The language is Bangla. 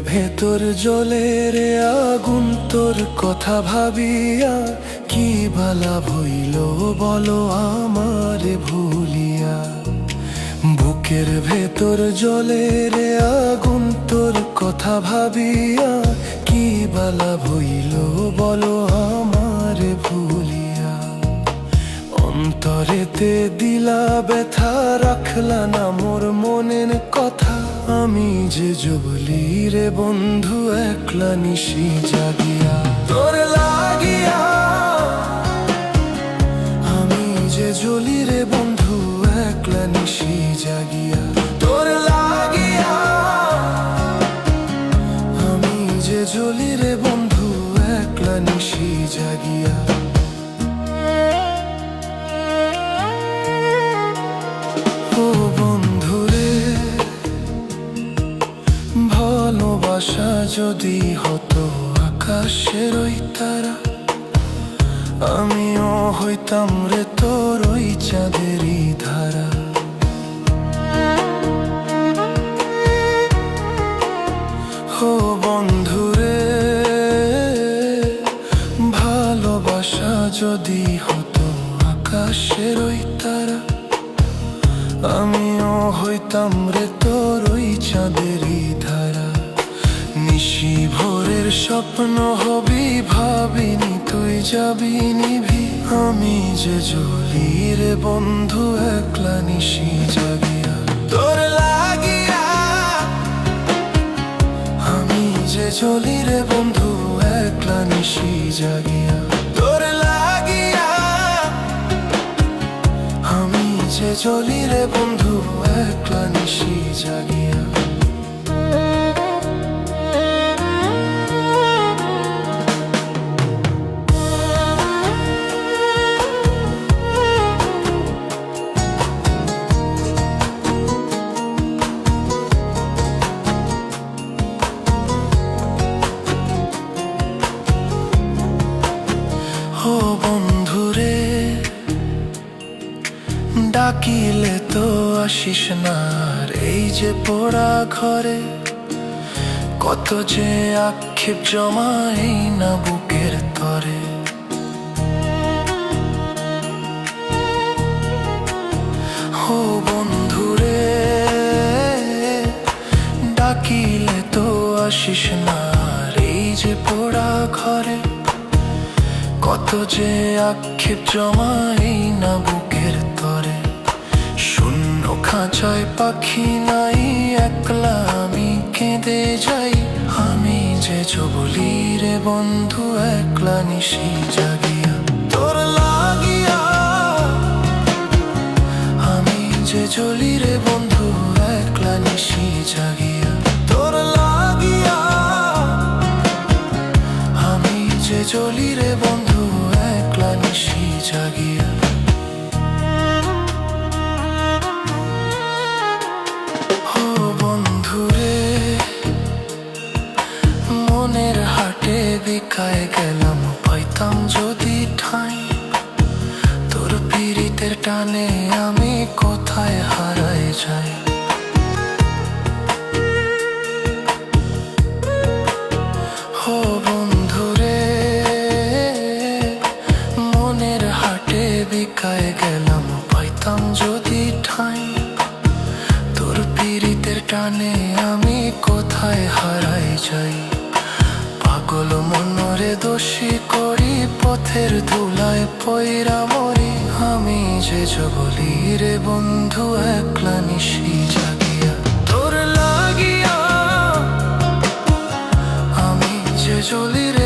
ভেতর জ্বলে রে আগুন, তোর কথা ভাবিয়া কি বালা ভইল বলো আমারে ভুলিয়া। বুকের ভেতর জ্বলে রে আগুন, তোর কথা ভাবিয়া কি বালা ভইল বলো আমারে ভুলিয়া। অন্তরেতে দিলা ব্যথা, রাখলা না মোর মনের কথা। আমি যে জবলি রে বন্ধু একলা নিশি জাগিয়া, তোর লাগিয়া আমি যে জ্বলি রে বন্ধু একলা নিশি জাগিয়া। তোর লাগিয়া আমি যে জ্বলি রে বন্ধু একলা নিশি জাগিয়া। ও বন্ধুরে, ভালোবাসা যদি হতো আকাশের ওই তারা, আমিও হইতাম রে তোর ওই চাঁদেরই ধারা। ও বন্ধুরে, ভালোবাসা যদি হতো আকাশের ওই তারা, আমিও হইতাম রে তোর ওই চাঁদেরই ধারা। নিশি ভোরের স্বপ্ন হবি, ভাবিনি তুই যাবি নিভি। আমি যে জ্বলি রে বন্ধু একলা নিশি জাগিয়া, তোর লাগিয়া আমি যে জ্বলি রে বন্ধু একলা নিশি জাগিয়া। তোর লাগিয়া আমি যে জ্বলি রে বন্ধু একলা নিশি জাগিয়া। ও বন্ধুরে, ডাকিলে তো আসিস না এই যে পোড়া ঘরে। কত যে আক্ষেপ জমাই না বুকের তরে। ও বন্ধুরে, ডাকিলে তো আসিস না এই যে পোড়া ঘরে। কত যে আক্ষেপ জমাই না বুকের তরে। শূন্য খাঁচায় পাখি নাই, একলা আমি কেঁদে যাই। আমি যে জ্বলি রে বন্ধু একলা নিশি জাগিয়া, তোর লাগিয়া আমি যে জ্বলি রে বন্ধু একলা নিশি জাগিয়া। তোর লাগিয়া আমি যে জ্বলি রে বন্ধু একলা নিশি জাগিয়া। ও বন্ধুরে, মনের হাটে বিকায় গেলাম, পাইতাম যদি ঠাঁই। তোর পীড়িতের টানে আমি কোথায় হারাই যাই। ও বন্ধুরে, মনের হাটে বিকায় গেলাম, পাইতাম যদি ঠাঁই। তোর পীড়িতের টানে আমি কোথায় হারাই যাই। পাগল মনরে দোষী করি, পথের ধুলায় পইরা মরি। আমি যে জ্বলি রে বন্ধু একলা নিশি জাগিয়া, তোর লাগিয়া আমি যে জ্বলি রে